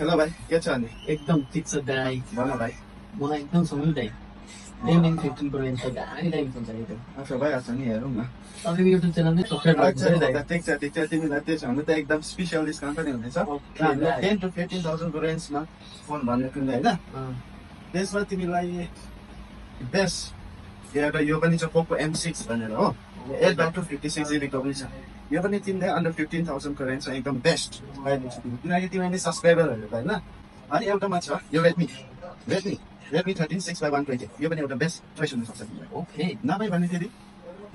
hello भाइ के छ अनि एकदम ठिक छ दाइ भन भाइ मलाई एकदम समय दाइ गेमिङ 15 प्रो छ गाडी दाइ हुन्छ नि अच्छा भइहाल्छ नि हेरौँ न तपाईको युट्युब च्यानल नै सब्स्क्राइब अच्छा गर्नु दाइ ठिक छ तिमीलाई त्यो छ भने त एकदम स्पेसियल डिस्काउन्ट पनि हुनेछ हामीले 10 to 15,000 को रेन्जमा फोन भन्ने तिमीलाई होइन त्यसमा तिमीलाई बेस्ट एउटा यो पनि छ पोको M6 भनेर हो 8/256 GB को पनि छ यो पनि तिमीले अन्डर 15,000 को रेन्ज एकदम बेस्ट पाइदिन्छ किनकि तिमीले सब्सक्राइबरहरू होइन अनि एउटामा छ यो रेडमी 13 6/120 यो पनि एउटा बेस्ट चोइस हुनसक्छ तिमीलाई ओके नभए भने फेरि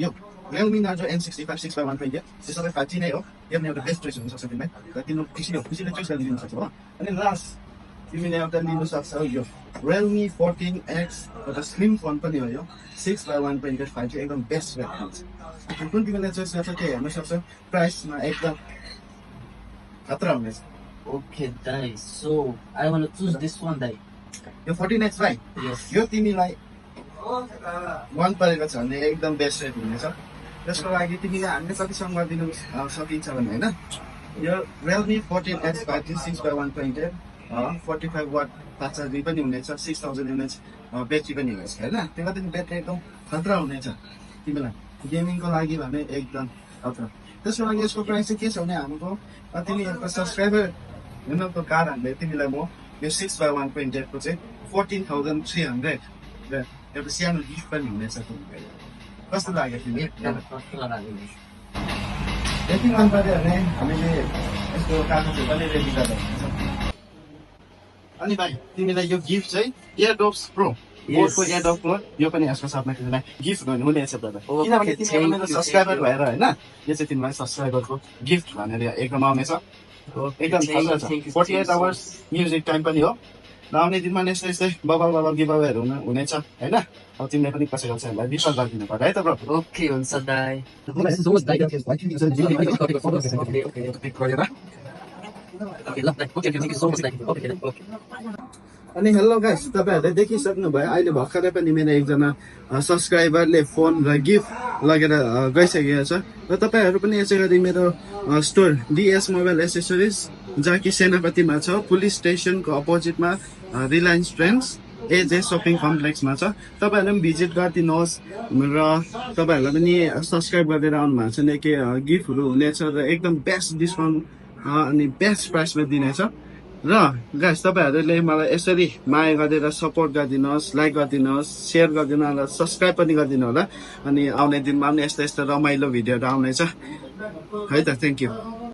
यो Realme Narzo N65 6/120 त्यो सबै 5G नै हो यो पनि एउटा बेस्ट चोइस हुनसक्छ तिमीलाई र तिम्रो खुसीले चोइस गरिदिनु सक्छ हो अनि लास्ट तिमीले एउटा लिनु सक्छौ यो Realme 14X एउटा स्लिम फोन पनि हो यो 6/120 5G एकदम बेस्ट रहेछ कुन तिमीले चोइस गर्छ त्यो हेर्न सक्छौ प्राइसमा एकदम खतरा हुनेछ ओके दाइ so I want to choose this one दाइ यो 14X भाइ यो तिमीलाई मन परेको छ भने एकदम बेस्ट रेट हुनेछ त्यसको लागि तिमीले हामीले कतिसम्म गरिदिनु सकिन्छ भने होइन यो Realme 14X 5G 6/120 45 watt fast charging पनि हुनेछ 6000 mAh ब्याट्री पनि हुनेछ होइन त्यो पनि ब्याट्री एकदम खतरा हुनेछ तिमीलाई गेमिङको लागि भने एकदम खतरा त्यसको लागि यसको प्राइस चाहिँ के छ भने हाम्रो तिमीहरूको सब्सक्राइबर हुनको कारणले तिमीलाई म यो 6/120 को चाहिँ 14,300 र एउटा सानो गिफ्ट पनि हुनेछ तिमीलाई कस्तो लाग्यो तिमी यति मन पर्यो भने हामीले यसको कागजहरू पनि रेडी गरेर अनि भाइ तिमीलाई यो गिफ्ट चाहिँ एयरड्रप्स प्रो बोटको एयरड्रप प्रो यो पनि यसको साथमा तिमीलाई गिफ्ट हुनेछ ब्रदर किनभने तिमीहरू मेरो सब्सक्राइबर भएर होइन यो चाहिँ तिमीलाई सब्सक्राइबरको गिफ्ट भनेर एकदम आउनेछ एकदम थाहा छ 48 आवर्स म्युजिक टाइम पनि हो र आउने दिनमा यस्तै बबल गिभ अवेहरू हुनेछ होइन अब तिमीले पनि कसैको चाहिँ विश्वास गरिदिनु पर्यो है त ब्रो ओके हुन्छ दाइ अनि हेलो गाइस तपाईहरुले देखिसक्नु भयो अहिले भर्खरै पनि मेरो एकजना सब्सक्राइबरले फोन र गिफ्ट लगेर गइसकेको छ र तपाईहरु पनि यसै गरी मेरो स्टोर DS मोबाइल एसेसरिज जहाँ कि सेनापतिमा छ पुलिस स्टेसनको अपोजिटमा रिलायन्स ट्रेन्ड्स एजे शपिङ कम्प्लेक्समा छ तपाईहरुले पनि भिजिट गरिदिनुहोस् र तपाईहरुले पनि सब्स्क्राइब गरेर आउनु भएको छ नि के गिफ्टहरु हुनेछ र एकदम बेस्ट डिस्काउन्ट अनि बेस्ट प्राइसमा दिनेछ र गाइस तपाईहरुले मलाई यसरी माया गरेर सपोर्ट गरिदिनुहोस् लाइक गरिदिनुहोस् शेयर गरिदिनु र सब्स्क्राइब पनि गरिदिनु होला अनि आउने दिनमा पनि यस्तो रमाइलो भिडियोहरु आउनेछ है त थ्यांक यू